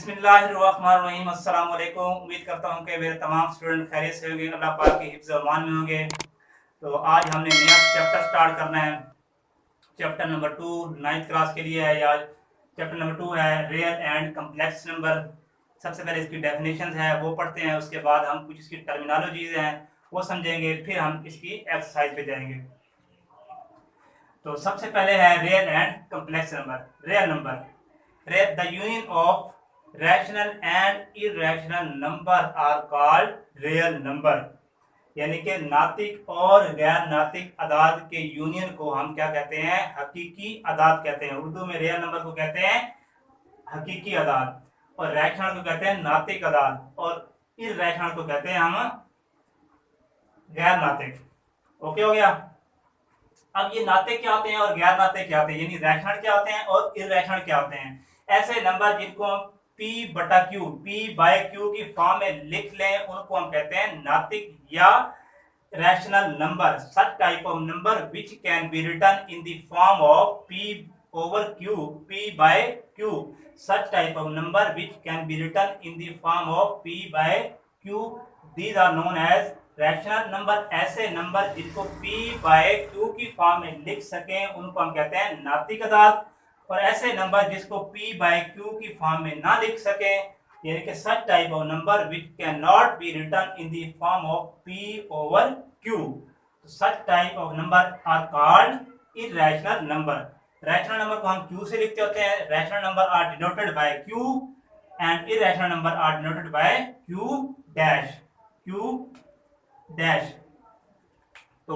बिस्मिल्लाहिर्रहमानिर्रहीम। अस्सलाम वालेकुम। उम्मीद करता हूँ कि मेरे तमाम स्टूडेंट खैरियत से होंगे, अल्लाह पाक के हिफ्ज़ व अमान में होंगे। तो आज हमने नया चैप्टर स्टार्ट करना है। चैप्टर नंबर 2 नाइन्थ क्लास के लिए है। आज चैप्टर नंबर 2 है रियल एंड कम्प्लेक्स नंबर। सबसे पहले इसकी डेफिनेशन है वो पढ़ते हैं, उसके बाद हम कुछ इसकी टर्मिनोलॉजीज हैं वो समझेंगे, फिर हम इसकी एक्सरसाइज पे जाएंगे। तो सबसे पहले है real and complex number. Real number, the union of rational and irrational number are called real number. यानी कि नातिक और गैर नातिक अदाद के यूनियन को हम क्या कहते हैं? हकीकी अदाद कहते हैं। उर्दू में रियल नंबर को कहते हैं हकीकी अदाद, और रैशनल को कहते हैं नातिक अदाद, और इरेशनल को कहते हैं हम गैर नातिक। ओके हो गया। अब ये नातिक क्या होते हैं और गैर नातिक क्या होते हैं, यानी रैशनल क्या होते हैं और इरेशनल क्या होते हैं? ऐसे नंबर जिनको हम P बटा Q, P बाय Q की फॉर्म में लिख लें उनको हम कहते हैं नातिक या rational number. Such type of number which can be written in the form of P over Q, P by Q. Such type of number which can be written in the form of P by Q, these are known as rational number. ऐसे number जिनको P by Q की form में लिख सकें उनको हम कहते हैं नातिक अदाद, और ऐसे नंबर जिसको P बाय Q की फॉर्म में ना लिख सके, यानी कि such type of number which can not be written in the form of P over Q, such type of number are called irrational number. Rational number को हम Q से लिखते होते हैं। Rational number are denoted by Q and irrational number are denoted by Q dash, Q dash. तो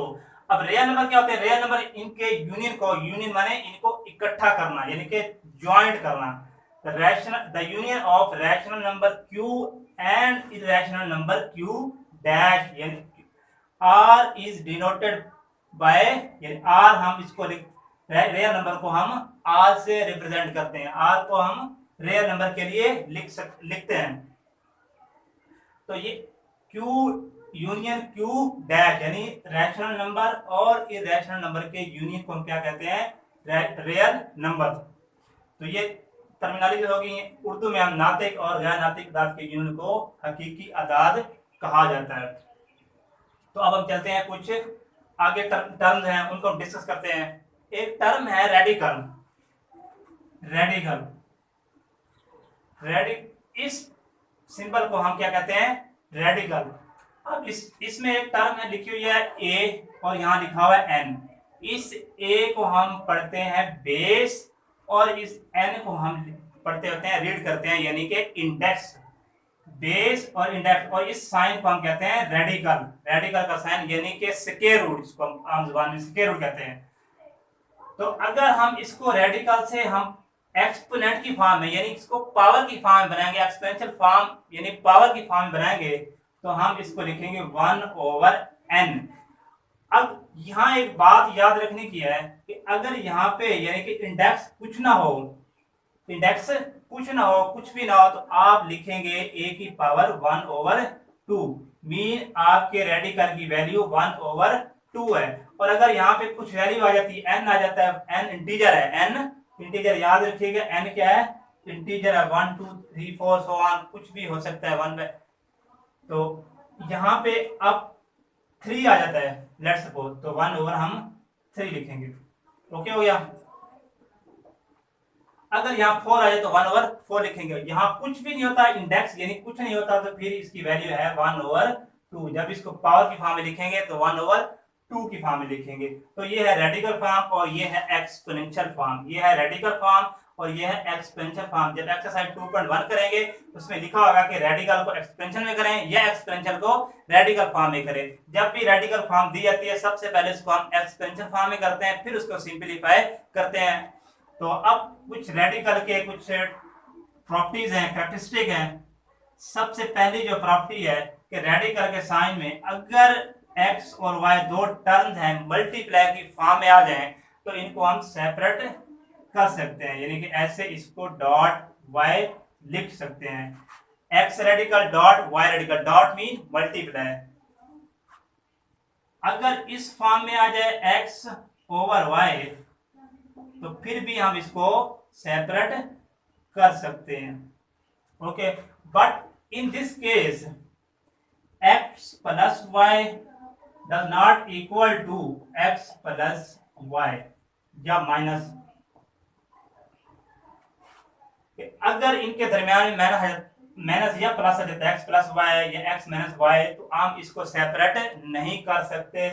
अब real number क्या होते हैं? रियल नंबर इनके यूनियन को, यूनियन माने इनको इकट्ठा करना, यानी कि ज्वाइंट करना। The union of rational number Q and irrational number Q dash, यानी R इज डिनोटेड बाय, यानी R हम इसको रियल नंबर को हम R से रिप्रेजेंट करते हैं। R को हम रियल नंबर के लिए लिखते हैं। तो ये Q यूनियन Q डैश, यानी रैशनल नंबर और इरेशनल नंबर के यूनियन को हम क्या कहते हैं? Real number. तो ये टर्मिनोलॉजी होगी। उर्दू में हम नातिक और गैर नातिक अदाद के यूनियन को हकीकी अदाद कहा जाता है। तो अब हम चलते हैं, कुछ आगे टर्म्स हैं उनको हम डिस्कस करते हैं। एक टर्म है रेडिकल। इस सिंबल को हम क्या कहते हैं? रेडिकल। अब इसमें एक टर्म है लिखी हुई है ए और यहाँ लिखा हुआ है एन। इस ए को हम पढ़ते हैं बेस और इस एन को हम पढ़ते होते हैं, रीड करते हैं, यानी कि इंडेक्स। बेस और इंडेक्स, और इस साइन को हम कहते हैं रेडिकल। रेडिकल का साइन यानी कि स्क्वायर रूट, इसको हम आम जुबान में स्क्वायर रूट कहते हैं। तो अगर हम इसको रेडिकल से हम एक्सपोनेंट की फॉर्म में, यानी इसको पावर की फॉर्म में बनाएंगे, एक्सपोनेंशियल फॉर्म यानी पावर की फॉर्म में बनाएंगे, तो हम इसको लिखेंगे 1 ओवर n। अब यहाँ एक बात याद रखने की है कि अगर यहाँ पे यानी कि इंडेक्स कुछ ना हो, कुछ भी ना हो, तो आप लिखेंगे a की पावर 1 ओवर 2, मीन आपके रेडिकल की वैल्यू 1 ओवर 2 है। और अगर यहाँ पे कुछ वैल्यू आ जाती है, n आ जाता है, n इंटीजर है, n इंटीजर याद रखिएगा, n क्या है? इंटीजर है। 1 2 3 4 सो ऑन, कुछ भी हो सकता है 1 में। तो यहाँ पे अब 3 आ जाता है, लेट्स सपोज, तो 1 ओवर हम 3 लिखेंगे। ओके हो गया। अगर यहाँ 4 आ जाए तो 1 ओवर 4 लिखेंगे। यहाँ कुछ भी नहीं होता, इंडेक्स यानी कुछ नहीं होता, तो फिर इसकी वैल्यू है 1 ओवर 2। जब इसको पावर की फॉर्म में लिखेंगे तो 1 ओवर 2 की फॉर्म में लिखेंगे। तो ये है रेडिकल फॉर्म और ये है एक्सपोनेंशियल फॉर्म। ये है रेडिकल फॉर्म और ये है एक्सपोनेंशियल फॉर्म। जब एक्सरसाइज 2.1 करेंगे उसमें लिखा होगा कि रेडिकल को एक्सपोनेंशियल में करें या एक्सपोनेंशियल को रेडिकल फॉर्म में करें। जब भी रेडिकल फॉर्म दी जाती है सबसे पहले इसको हम एक्सपोनेंशियल फॉर्म में करते हैं, फिर उसको सिंपलीफाई करते हैं। तो अब कुछ रेडिकल के कुछ प्रॉपर्टीज हैं, कैरेक्टरिस्टिक हैं। सबसे पहली जो प्रॉपर्टी है कि रेडिकल के साइन में अगर x और y दो टर्म्स हैं मल्टीप्लाई की फॉर्म में आ जाएं तो इनको हम सेपरेट कर सकते हैं, यानी कि ऐसे इसको डॉट y लिख सकते हैं। x radical dot y radical, dot mean multiply. अगर इस फॉर्म में आ जाए x ओवर y तो फिर भी हम इसको सेपरेट कर सकते हैं। Okay, but in this case x plus y does not equal to x plus y या माइनस, अगर इनके दरमियान में माइनस या प्लस आ जाता है एक्स प्लस वाई या एक्स माइनस वाई, तो हम इसको सेपरेट नहीं कर सकते।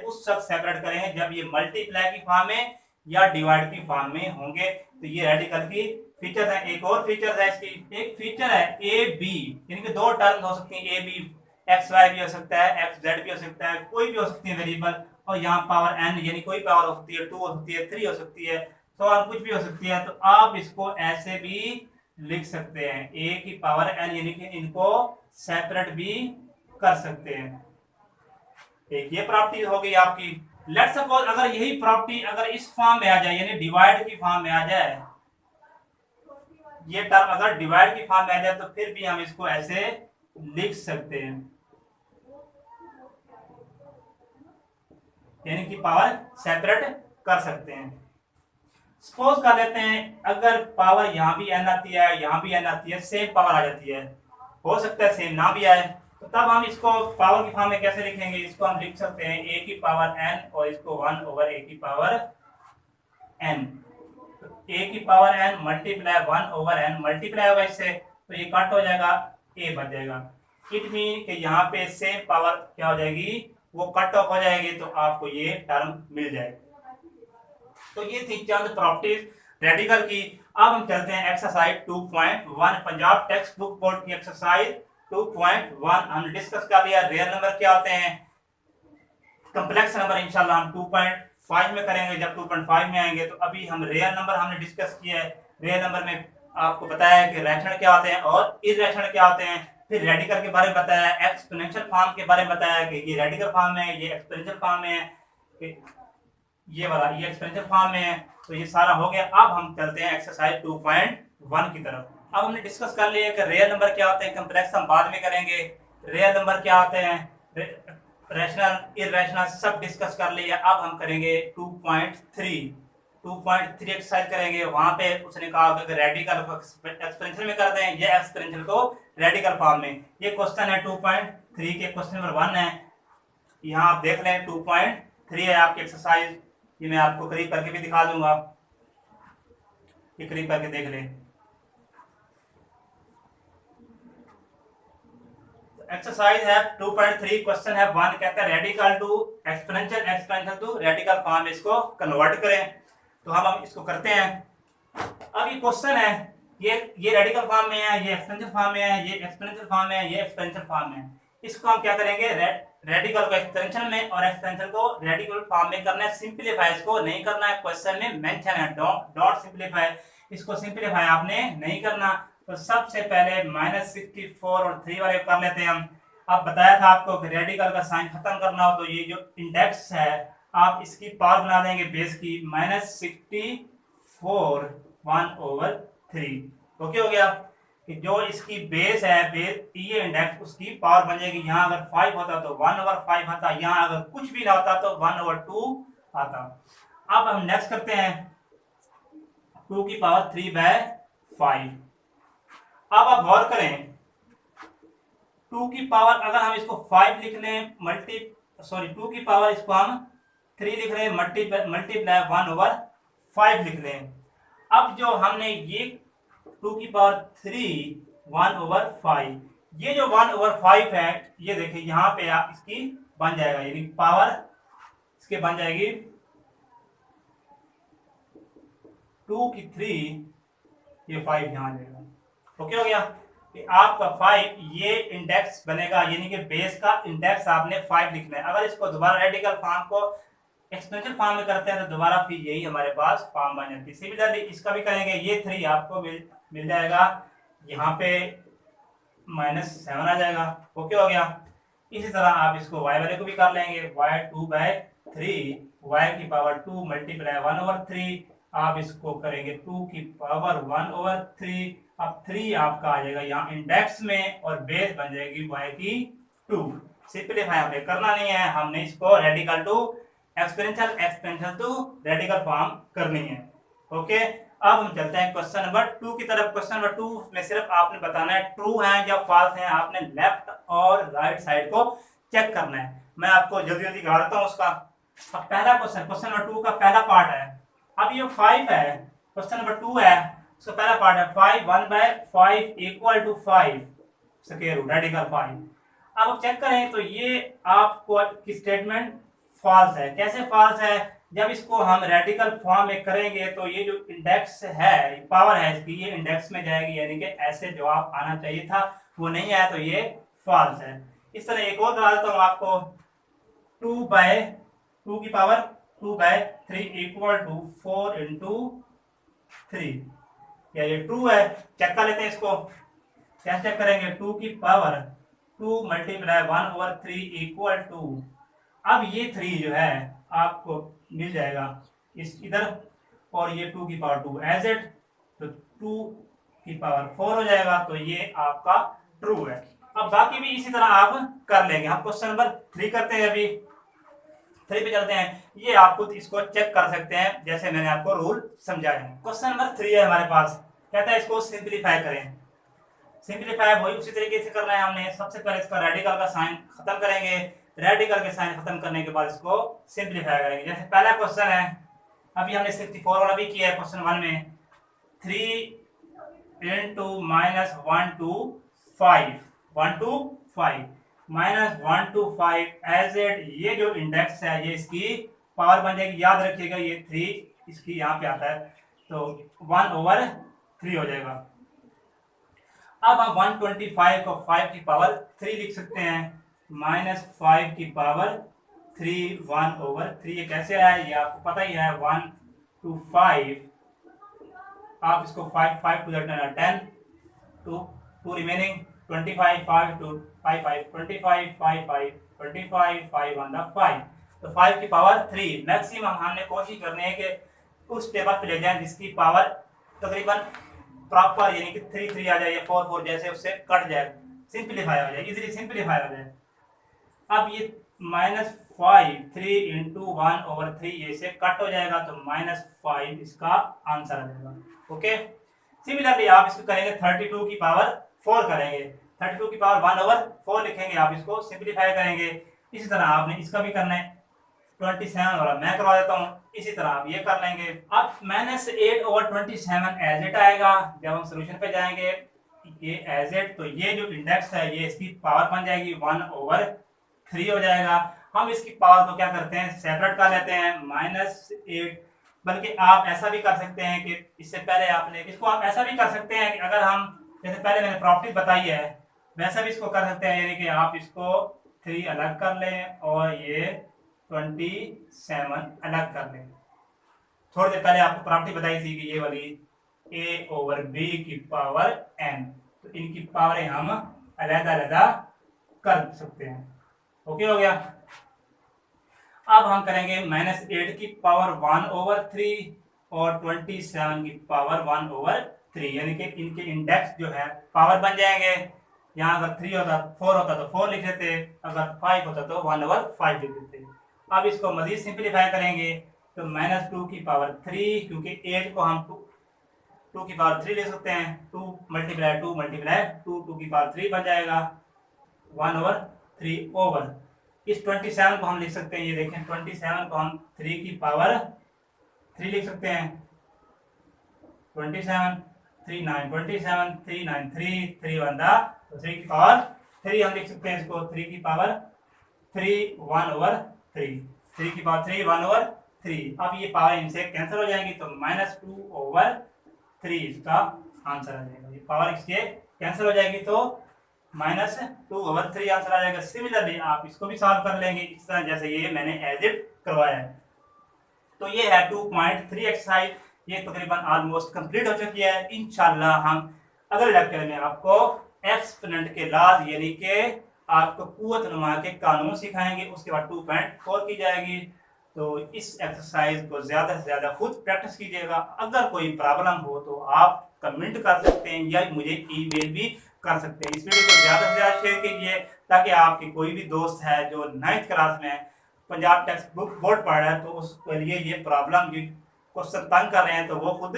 उस वक्त सेपरेट करेंगे जब ये मल्टीप्लाई की फॉर्म में या डिवाइड की फॉर्म में होंगे। तो ये रेडिकल की फीचर है। एक और फीचर है इसकी, एक फीचर है ए बी, यानी कि दो टर्म हो सकती है, ए बी एक्स वाई भी हो सकता है, एक्स जेड भी हो सकता है, कोई भी हो सकती है वेरिएबल, और यहाँ पावर एन यानी कोई पावर हो सकती है, 2 हो सकती है, 3 हो सकती है, तो कुछ भी हो सकती है। तो आप इसको ऐसे भी लिख सकते हैं, ए की पावर एन, यानी कि इनको सेपरेट भी कर सकते हैं। एक ये प्रॉपर्टी हो गई आपकी। लेट सपोज अगर यही प्रॉपर्टी अगर इस फॉर्म में आ जाए, यानी डिवाइड की फॉर्म में आ जाए, ये टर्म अगर डिवाइड की फॉर्म में आ जाए, तो फिर भी हम इसको ऐसे लिख सकते हैं, यानी कि पावर सेपरेट कर सकते हैं। सपोज कर लेते हैं अगर पावर यहाँ भी एन आती है, यहाँ भी एन आती है, सेम पावर आ जाती है, हो सकता है सेम ना भी आए, तो तब हम इसको पावर की फॉर्म में कैसे लिखेंगे? इसको हम लिख सकते हैं ए की पावर एन और इसको 1 ओवर ए की पावर एन। ए की power n multiply 1 over n multiply होगा इससे, तो ये कट हो जाएगा, ए बच जाएगा। इट मीन कि यहाँ पे सेम पावर क्या हो जाएगी, वो कट ऑफ हो जाएगी, तो आपको ये टर्म मिल जाएगी। तो ये थी चंद प्रॉपर्टीज रेडिकल की। अब हम चलते हैं exercise 2.1, Punjab text book board की एक्सरसाइज 2.1 हमने डिस्कस कर लिया। रियल नंबर क्या होते हैं, कॉम्प्लेक्स नंबर इंशाल्लाह हम 2.5 में करेंगे जब 2.5 में आएंगे। तो अभी हम रियल नंबर हमने डिस्कस किया है। रियल नंबर में आपको बताया है कि रैशनल क्या होते हैं और इरैशनल क्या होते हैं। फिर रेडिकल के बारे में बताया, एक्सपोनेंशियल फॉर्म के बारे में बताया कि ये रेडिकल फॉर्म में है, ये एक्सपोनेंशियल फॉर्म में है, ये वाला ये एक्सपेंशन फॉर्म में है। तो ये सारा हो गया। अब हम चलते हैं एक्सरसाइज 2.1 की तरफ। अब हमने डिस्कस कर लिया कि रियल नंबर क्या होते हैं, कॉम्प्लेक्स हम बाद में करेंगे, रियल नंबर क्या होते हैं, रैशनल इरैशनल सब डिस्कस कर लिया। अब हम करेंगे 2.3 एक्सरसाइज करेंगे। वहां पे उसने कहा कि रेडिकल को एक्सपेंशन में कर दें या एक्सपेंशन को रेडिकल फॉर्म में। ये क्वेश्चन है 2.3 के क्वेश्चन नंबर 1 है। यहाँ आप देख लें 2.3 है आपकी एक्सरसाइज। ये मैं आपको करीब करके भी दिखा दूंगा, ये करीब करके देख लें। एक्सरसाइज है 2.3 क्वेश्चन है 1, कहता है radical to exponential, exponential to radical form इसको कन्वर्ट करें। तो हम इसको करते हैं। अब ये क्वेश्चन है, ये रेडिकल फॉर्म में है, ये एक्सपोनेंशियल फॉर्म में है, ये एक्सपोनेंशियल फॉर्म में है, ये एक्सपोनेंशियल फॉर्म में है। इसको हम क्या करेंगे, रेडिकल को एक्सपेंशन में और एक्सपेंशन को रेडिकल फॉर्म में करना है। सिंपलीफाई इसको नहीं करना है, क्वेश्चन में मेंशन है डॉट सिंपलीफाई, इसको सिंपलीफाई आपने नहीं करना। तो सबसे पहले -64 और 3 वाले कर लेते हैं हम। अब बताया था आपको कि रेडिकल का साइन खत्म करना हो तो ये जो इंडेक्स है आप इसकी पावर बना देंगे बेस की, -64 1/3। ओके हो गया कि जो इसकी बेस है, बेस ये इंडेक्स उसकी पावर बन जाएगी। यहाँ अगर 5 होता तो 1/5 आता, यहाँ अगर कुछ भी ना होता तो 1/2 आता। अब हम नेक्स्ट करते हैं 2 की पावर 3/5। अब आप गौर करें 2 की पावर अगर हम इसको 5 लिख लें 2 की पावर इसको हम 3 लिख रहे हैं मल्टीप्लाई 1/5 लिख लें। अब जो हमने ये 2 की पावर 3 1/5, ये जो 1/5 है ये देखिए यहाँ पे आप इसकी बन जाएगा, यानी पावर इसके बन जाएगी 2 की 3, ये 5 यहाँ आ जाएगा। ओके हो गया कि आपका 5 ये इंडेक्स बनेगा, यानी कि बेस का इंडेक्स आपने 5 लिखना है। अगर इसको दोबारा रेडिकल फॉर्म को एक्सपोनेंशियल फॉर्म में करते हैं तो दोबारा फिर यही हमारे पास फॉर्म बन जाती है। सिमिलरली इसका भी करेंगे, ये 3 आपको मिल जाएगा, यहाँ पे -7 आ जाएगा। ओके हो गया। इसी तरह आप इसको y वाले को भी कर लेंगे, y 2/3 y की पावर 2 मल्टीप्लाई 1/3, आप इसको करेंगे 2 की पावर 1/3। अब 3 आपका आ जाएगा यहाँ इंडेक्स में और बेस बन जाएगी y की 2। सिंपलीफाई हमें करना नहीं है, हमने इसको radical to exponential, exponential to radical form करनी है। ओके अब हम चलते हैं क्वेश्चन नंबर 2 की तरफ। क्वेश्चन नंबर 2 में सिर्फ आपने बताना है ट्रू है या फॉल्स है, आपने लेफ्ट और राइट साइड को चेक करना है। मैं आपको जल्दी जल्दी करा देता हूँ उसका। अब पहला क्वेश्चन, क्वेश्चन नंबर 2 का पहला पार्ट है। अब ये 5 है, क्वेश्चन नंबर 2 है, उसका पहला पार्ट है 5 1/5 equal to 5 square root radical 5। अब आप चेक करें तो ये आपको की स्टेटमेंट फॉल्स है। कैसे फॉल्स है? जब इसको हम रेडिकल फॉर्म में करेंगे तो ये जो इंडेक्स है, पावर है इसकी, ये इंडेक्स में जाएगी, यानी कि ऐसे जवाब आना चाहिए था, वो नहीं आया, तो ये फॉल्स है। इस तरह एक और करा देता हूँ आपको, 2 की पावर 2/3 इक्वल टू 4 इंटू 3। क्या ये ट्रू है? चेक कर लेते हैं इसको। क्या चेक करेंगे? 2 की पावर 2 मल्टीप्लाई 1/3 इक्वल टू, अब ये 3 जो है आपको मिल जाएगा इस इधर, और ये 2 की पावर 2 एज इट, तो 2 की पावर 4 हो जाएगा, तो ये आपका ट्रू है। अब बाकी भी इसी तरह आप कर लेंगे। हम क्वेश्चन नंबर 3 करते हैं, अभी 3 पे चलते हैं। ये आप खुद इसको चेक कर सकते हैं जैसे मैंने आपको रूल समझाया है। क्वेश्चन नंबर 3 है हमारे पास, कहता है इसको सिंप्लीफाई करें। सिंप्लीफाई वही उसी तरीके से करना है हमने। सबसे पहले इसका रेडिकल का साइन खत्म करेंगे, रेडिकल के साइन खत्म करने के बाद इसको सिंप्लीफाई करेंगे। जैसे पहला क्वेश्चन है, अभी हमने 64 वाला भी किया है क्वेश्चन 1 में, 3 into minus 1 to 5 minus 1 to 5 as add, ये जो इंडेक्स है ये इसकी पावर बन जाएगी। याद रखिएगा ये 3 इसकी यहाँ पे आता है, तो 1/3 हो जाएगा। अब हम 125 को 5 की पावर 3 लिख सकते हैं, माइनस 5 की पावर 3 1/3। ये कैसे आया ये आपको पता ही है, 1 to 5, आप इसको 5 to 10 2 remaining 25 5 to 5 5 25 5 5 25 5 on the 5, तो 5 की पावर 3। मैक्सिमम हमने कोशिश करनी है कि उस टेबल पे ले जाएं जिसकी पावर तकरीबन प्रॉपर, यानी कि 3 3 आ जाए या 4 4 जैसे, उससे कट जाए, सिंप्लीफाई हो जाए, इजीली सिंप्लीफाई हो जाए। अब ये -5 3 इंटू 1/3 ये से कट हो जाएगा, तो -5 इसका आंसर आ जाएगा। ओके, सिमिलरली आप इसको करेंगे 32 की पावर 4 करेंगे, 32 की पावर 1/4 लिखेंगे, आप इसको सिंप्लीफाई करेंगे। इसी तरह आपने इसका भी करना है। 27 वाला मैं करवा देता हूँ, इसी तरह आप ये कर लेंगे। अब -8/27 एज इट आएगा। जब हम सोल्यूशन पे जाएंगे ये एज इट, तो ये जो इंडेक्स है ये इसकी पावर बन जाएगी 1/3 हो जाएगा। हम इसकी पावर को क्या करते हैं, सेपरेट कर लेते हैं, -8। बल्कि आप ऐसा भी कर सकते हैं कि इससे पहले आपने इसको, आप ऐसा भी कर सकते हैं कि अगर हम जैसे पहले मैंने प्रॉपर्टी बताई है वैसा भी इसको कर सकते हैं, यानी कि आप इसको 3 अलग कर लें और ये 27 अलग कर लें। थोड़ी देर पहले आपको प्रॉपर्टी बताई थी कि ये वाली a/b की पावर n, तो इनकी पावरें हम अलग-अलग कर सकते हैं। ओके हो गया। अब हम करेंगे -8 की पावर 1/3 और 27 की पावर 1/3, यानी कि इनके इंडेक्स जो है पावर बन जाएंगे। यहाँ अगर 3 होता 4 होता तो 4 लिख देते, अगर 5 होता तो 1/5 लिख देते। अब इसको मजीद सिंप्लीफाई करेंगे तो -2 की पावर 3, क्योंकि 8 को हम 2 की पावर 3 ले सकते हैं, 2 मल्टीप्लाई 2 की पावर 3 बन जाएगा, 1/3 ओवर इस 27 को हम लिख सकते हैं। ये देखें 27 को हम 3 की पावर 3 लिख सकते हैं, 27 3 9 27 3 9 3 3 1 तो 3 की पावर 3 हम लिख सकते हैं इसको, 3 की पावर 3 1/3, 3 की पावर 3 1/3। अब ये पावर इनसे कैंसिल हो जाएंगी, तो -2/3 इसका आंसर आ जाएगा। ये पावर इसके कैंसिल हो जाएगी तो -2/3 आंसर आ जाएगा। सिमिलरली आप इसको भी सॉल्व कर लेंगे इस तरह जैसे ये मैंने एज इट करवाया है। तो ये है 2.3 एक्सरसाइज, ये तकरीबन ऑलमोस्ट कंप्लीट हो चुकी है। इंशाल्लाह हम अगले लेक्चर में आपको एक्सपोनेंट के लाज, यानी कि आपको कुव्वत नुमा के कानून सिखाएंगे, उसके बाद 2.4 की जाएगी। तो इस एक्सरसाइज को ज़्यादा से ज़्यादा खुद प्रैक्टिस कीजिएगा। अगर कोई प्रॉब्लम हो तो आप कमेंट कर सकते हैं या मुझे ईमेल भी कर सकते हैं। इस वीडियो को ज़्यादा से ज़्यादा शेयर कीजिए ताकि आपके कोई भी दोस्त है जो 9th क्लास में पंजाब टेक्स्ट बुक बोर्ड पढ़ रहा है तो उसके लिए ये प्रॉब्लम क्वेश्चन तंग कर रहे हैं तो वो खुद